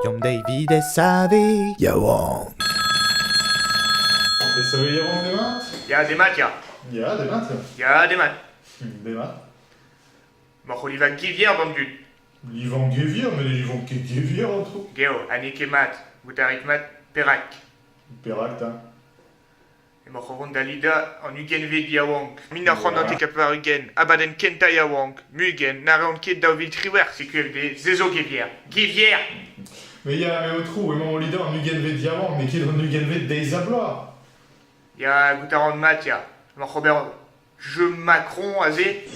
Jon David S.A.V. Yawang. Det så Yawang des maths? Ja, des maths, ja. Ja, des maths. Ja, des maths. Des maths. Mag Oliver Givier van Dut. Livan Gevier, mais les Livan Gevier en tout. Geo, Anike mat, Boutarik mat, Perak. Peracte, hein. Et mag gewoon Dalida en Ugen Ved Yawang. Mina Khanante Kapar Ugen, Abaden Kenta Yawang, Mugen, Naran Ket David Triwer, CQFD, Zezo Givier. Givier! Mais il y a au trou, et mon leader en Nugenved Diamant, mais qui est dans Nugenved des Ablois. Ya Goutaran mat, ya. Mag Robert, je Macron, Azé.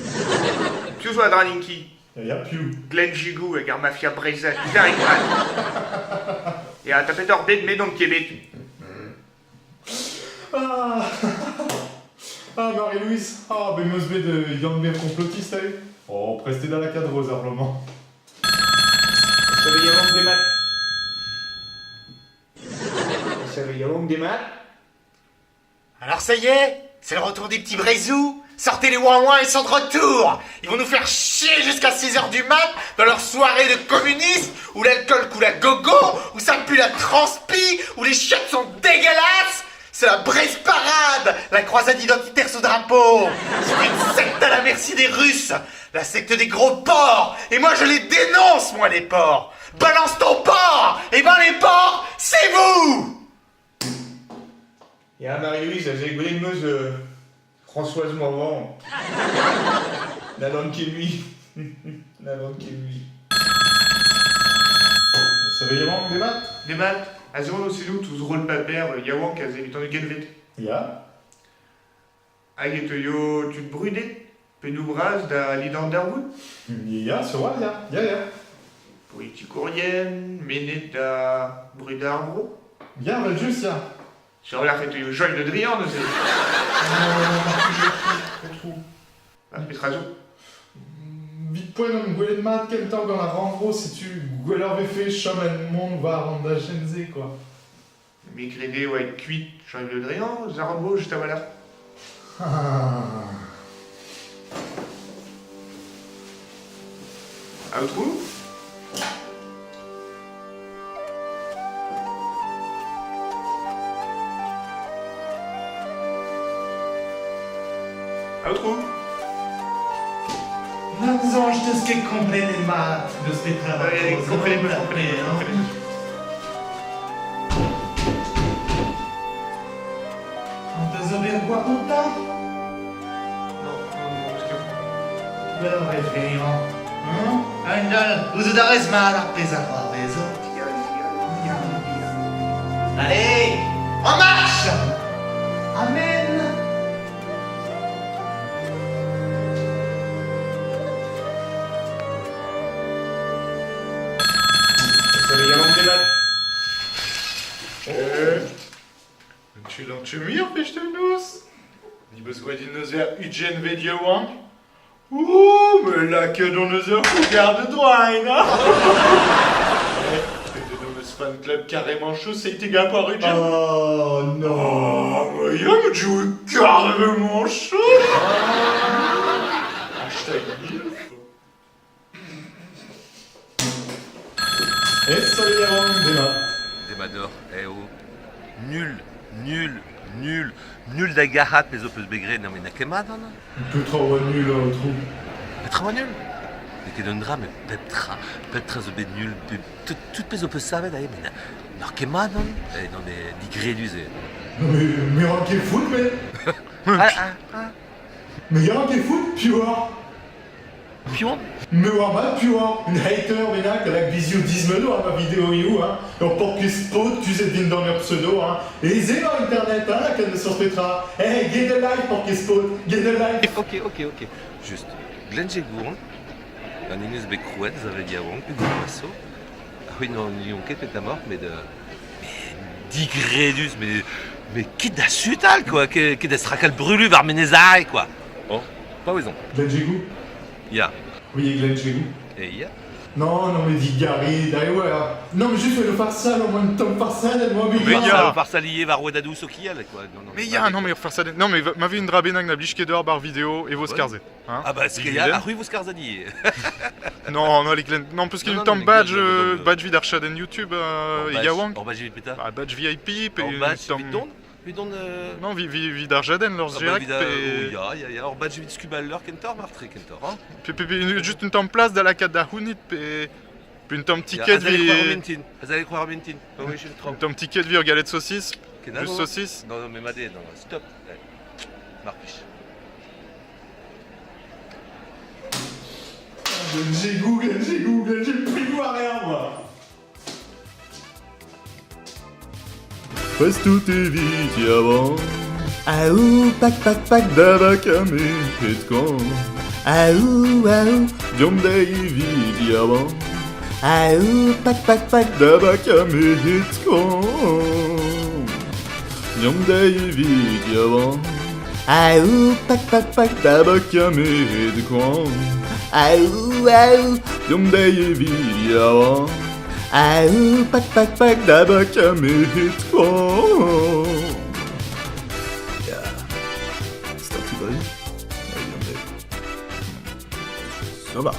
Piuzo Adraninki. Il y a Pew. Glenn Gigou, avec Mafia Breza, Tarik mat. Ya Tapetor Bed Medon Québec. Ah, ah Marie-Louise. Ah, ben Mosbe de Yangber complotiste, allez. Oh, presté dans la cadreuse, simplement. Ça veut Yawang des maths. Ça veut Yawang des maths. Alors ça y est, c'est le retour des petits Brézous. Sortez les ouin-ouin, ils sont de retour. Ils vont nous faire chier jusqu'à 6h du mat dans leur soirée de communistes où l'alcool coule à gogo, où ça pue la transpi, où les chiottes sont dégueulasses. C'est la Braise Parade, la croisade identitaire sous drapeau. C'est une secte à la merci des Russes, la secte des gros porcs. Et moi je les dénonce, moi les porcs. Balance ton porc. Et ben les porcs, c'est vous. Ya Marie-Louise, j'ai écouté une meuse Françoise Morvan. La langue qui est lui. La langue qui est lui. Ça veut Yawang des maths? Des maths. Azon Osilou, tous rôle papère, Yawang, Azé, Viton de Genvet. Ya. Agetoyo, tu te brûlais. Pénoubras, da Lidan Darwood. Ya, sur moi, ya. Ya. Politique courrienne, Ménet da Brudarbro. Ya, mais juste, ya. Sur la fête au Joël de Drian, de Ah, Petrazo. Vite point on goulet de maths, quel temps dans la rangro, si tu gouler fait chaman monde va rendre la chenze, quoi. Mégrédé, ouais, cuit, Joël de Drian, Zarbo, juste à là. Ah. À autre coup? À autre coup? Nous anges de ce qui est complet les maths, de ce qui est travail. Comprenez. On te sauve quoi content? Non, parce que... Ben référent. Hein? Angel, vous êtes mal après avoir raison. Allez, en marche! Amen! Ça veut Yawang des maths. Tu mir, Fechtenus? Die besoin d'une Ugen Ved Yawang? Ouh, mais là que dans nos heures, regarde droit, hein? De nos fan club carrément chaud, c'est été gars par Ugen. Oh non. Oh, mais y'a me joué carrément chaud! Hashtag MILF. Et ça veut Yawang des maths. Des Mador, eh oh. Nul d'agahat, mais opus begré, non mais n'a qu'est madon. Tout trop nul au trou. Mais trop nul. Mais qu'est d'un drame, mais petra zo bet nul, tout pes opus savait d'ailleurs, mais n'a qu'est madon. Eh non mais digrédus et. Mais y'a un qui est foot, mais. Mais y'a un qui est foot, tu vois. Pion. Mais ouais, mal, tu vois. Une hater, mais là, que la visio 10 medo à ma vidéo, you, hein. On porte que spot, tu sais, vient dans leur pseudo, hein. Et les zéros internet, hein, la canne de source Petra. Eh, get the life pour que spot, get the life. Ok. Juste. Glenn Jegourn, un inus becrouet, ça veut dire bon, Hugo Masso. Ah oui, non, on qu'est ta mort, mais de. Mais digrédus, mais qui da sutal, quoi, qui da stracal brûlu var menezaï, quoi. Oh, pas raison. Glenn Jégou. Ya. Oui, Glenn Jégou. Et ya. Non, non, mais dis Gary, dai, ouais. Non, mais juste le farsal, au moins de temps farsal, moi, mais Mais gars. il y a- Par salier, var wadadou sokial, quoi. Non, Mais ya, non mais faire ça... Non mais ma vie une drabenag na blichkedor bar vidéo et vos scarze. Hein Ah bah, c'est qu'il y Vigilent. a... Ah oui, vous scarzadi. Non, non, les glen... Non, parce qu'il y a Non, une non, temps les badge, glen, non, non. badge vid archaden YouTube, Yawang. Or badge péta. Bah, badge VIP, Or et badge temps... Vidon... Non, vid archaden, leur Ah bah, direct, vida... et... Ya. Or badge vid skubal kentor, martré kentor, hein. Puis juste une temps place dans la carte d'Ahunit, et... Puis une temps ticket Azale croire vi... mentin. Azale croire mentin. Bah oui, je le trompe. Une temps ticket vi galette saucisse. Kenano. Juste saucisse. Non, non, mais madé, non, stop. Marpiche. J'ai Google, j'ai plus voir rien, moi. Passe tout tes vies avant, Aou, pac, d'Abakame et de quand. aou, Diomdei vidi avant, aou, pac, d'Abakame et de quand. Diomdei vidi avant, aou, pac, d'Abakame et de quand. aou, Diomdei vidi avant, aou, pac, d'Abakame et de quand. C'est un petit bruit. Ça va.